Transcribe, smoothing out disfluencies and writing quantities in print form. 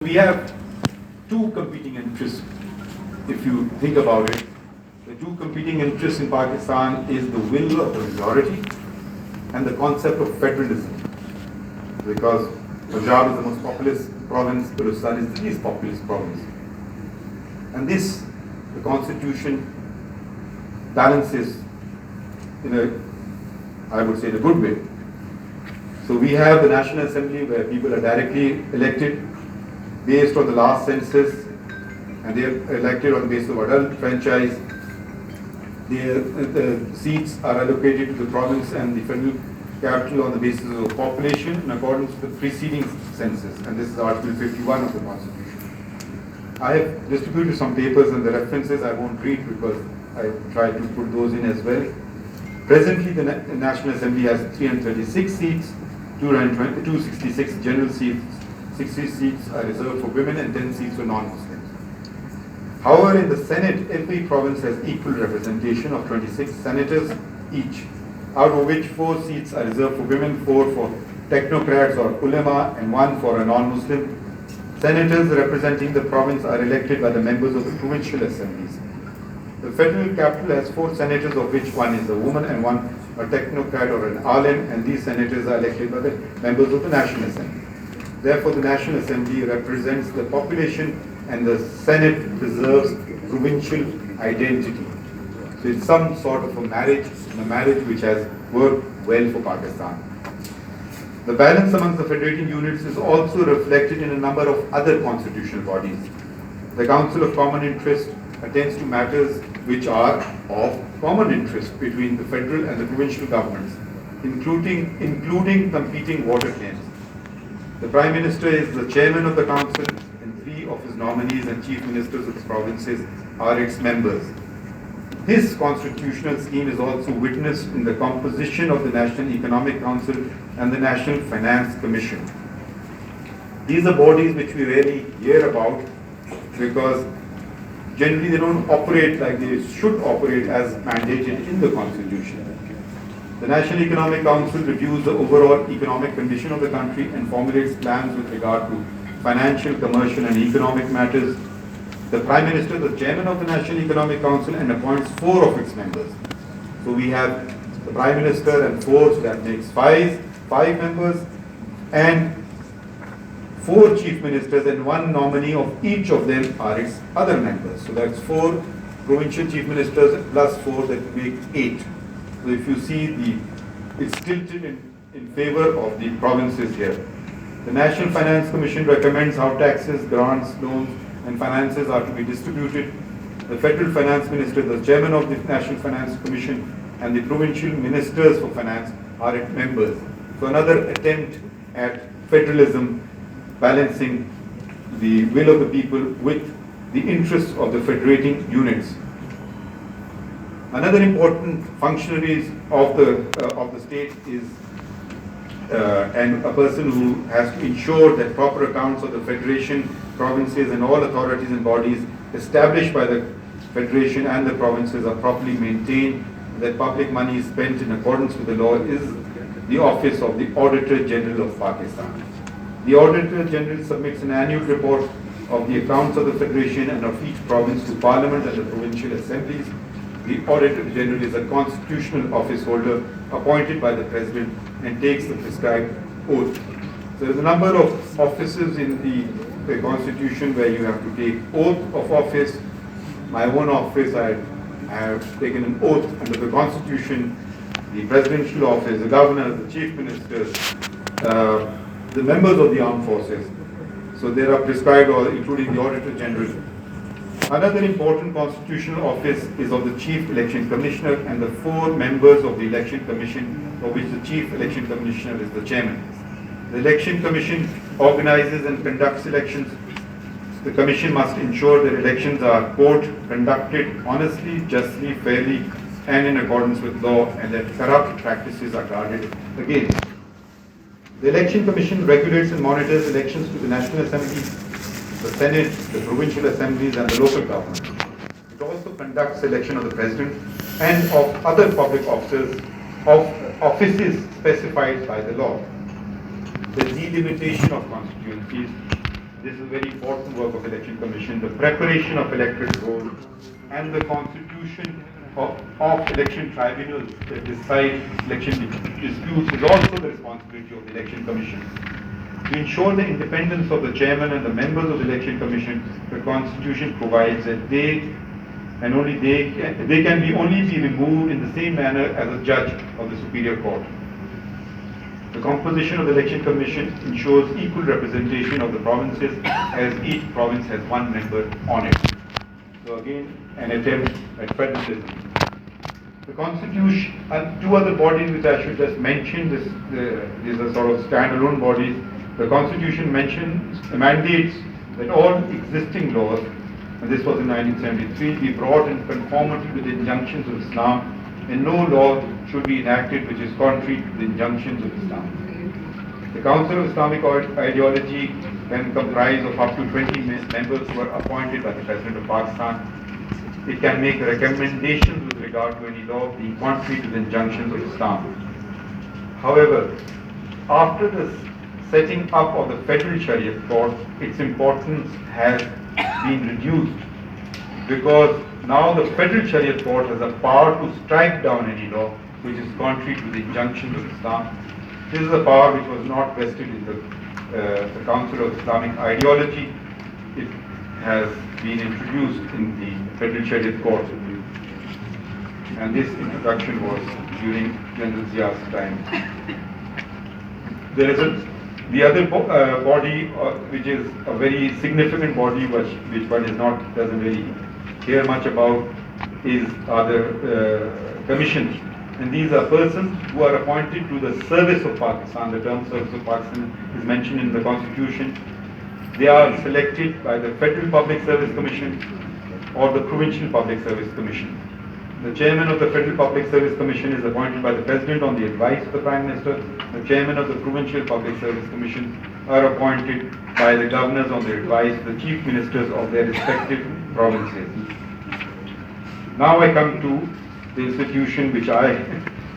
We have two competing interests, if you think about it. The two competing interests in Pakistan is the will of the majority and the concept of federalism. Because Punjab is the most populous province, Balochistan is the least populous province. And this, the constitution balances in a, I would say, in a good way. So we have the National Assembly where people are directly elected based on the last census, and they are elected on the basis of adult franchise. The seats are allocated to the province and the federal capital on the basis of population in accordance with the preceding census, and this is Article 51 of the Constitution. I have distributed some papers and the references I won't read because I tried to put those in as well. Presently, the National Assembly has 336 seats, 266 general seats, 60 seats are reserved for women and 10 seats for non-Muslims. However, in the Senate, every province has equal representation of 26 senators each, out of which 4 seats are reserved for women, 4 for technocrats or ulama, and 1 for a non-Muslim. Senators representing the province are elected by the members of the provincial assemblies. The federal capital has 4 senators, of which 1 is a woman and 1 a technocrat or an alim, and these senators are elected by the members of the National Assembly. Therefore, the National Assembly represents the population and the Senate preserves provincial identity. So it's some sort of a marriage which has worked well for Pakistan. The balance amongst the federating units is also reflected in a number of other constitutional bodies. The Council of Common Interest attends to matters which are of common interest between the federal and the provincial governments, including competing water claims. The Prime Minister is the chairman of the council, and 3 of his nominees and chief ministers of the provinces are its members. This constitutional scheme is also witnessed in the composition of the National Economic Council and the National Finance Commission. These are bodies which we rarely hear about because generally they don't operate like they should operate as mandated in the Constitution. The National Economic Council reviews the overall economic condition of the country and formulates plans with regard to financial, commercial and economic matters. The Prime Minister is the chairman of the National Economic Council and appoints 4 of its members. So we have the Prime Minister and 4, so that makes 5 members, and 4 chief ministers and 1 nominee of each of them are its other members. So that's 4 provincial chief ministers plus 4, that make 8. So if you see, it's tilted in favor of the provinces here. The National Finance Commission recommends how taxes, grants, loans and finances are to be distributed. The Federal Finance Minister, the chairman of the National Finance Commission, and the provincial ministers for finance are its members. So another attempt at federalism, balancing the will of the people with the interests of the federating units. Another important functionaries of the state is and a person who has to ensure that proper accounts of the federation, provinces and all authorities and bodies established by the federation and the provinces are properly maintained, that public money is spent in accordance with the law, is the office of the Auditor General of Pakistan. The Auditor General submits an annual report of the accounts of the federation and of each province to Parliament and the provincial assemblies. The Auditor General is a constitutional office holder appointed by the President and takes the prescribed oath. So there is a number of offices in the Constitution where you have to take oath of office. My own office, I have taken an oath under the Constitution, the presidential office, the governors, the chief ministers, the members of the armed forces. So there are prescribed, including the Auditor General. Another important constitutional office is of the Chief Election Commissioner and the 4 members of the Election Commission, of which the Chief Election Commissioner is the chairman. The Election Commission organizes and conducts elections. The Commission must ensure that elections are, quote, conducted honestly, justly, fairly, and in accordance with law, and that corrupt practices are guarded against. The Election Commission regulates and monitors elections to the National Assembly, the Senate, the provincial assemblies and the local government. It also conducts election of the President and of other public officers of offices specified by the law. The delimitation of constituencies this is very important work of Election Commission, the preparation of electoral roll and the constitution of election tribunals that decide election disputes is also the responsibility of the Election Commission. To ensure the independence of the chairman and the members of the Election Commission, the Constitution provides that they can only be removed in the same manner as a judge of the Superior Court. The composition of the Election Commission ensures equal representation of the provinces, as each province has one member on it. So again, an attempt at federalism. The Constitution and two other bodies which I should just mention, these are sort of standalone bodies. The Constitution mandates that all existing laws, and this was in 1973, be brought in conformity with the injunctions of Islam, and no law should be enacted which is contrary to the injunctions of Islam. The Council of Islamic Ideology can comprise of up to 20 members who are appointed by the President of Pakistan. It can make recommendations with regard to any law being contrary to the injunctions of Islam. However, after the setting up of the Federal Sharia Court, its importance has been reduced, because now the Federal Sharia Court has a power to strike down any law which is contrary to the injunctions of Islam. This is a power which was not vested in the Council of Islamic Ideology. It has been introduced in the Federal Sharia Court, and this introduction was during General Zia's time. There is the other body, which is a very significant body, which one doesn't really hear much about, are the commissions. And these are persons who are appointed to the service of Pakistan. The term service of Pakistan is mentioned in the Constitution. They are selected by the Federal Public Service Commission or the Provincial Public Service Commission. The chairman of the Federal Public Service Commission is appointed by the President on the advice of the Prime Minister. The chairman of the Provincial Public Service Commission are appointed by the governors on the advice of the chief ministers of their respective provinces. Now I come to the institution which I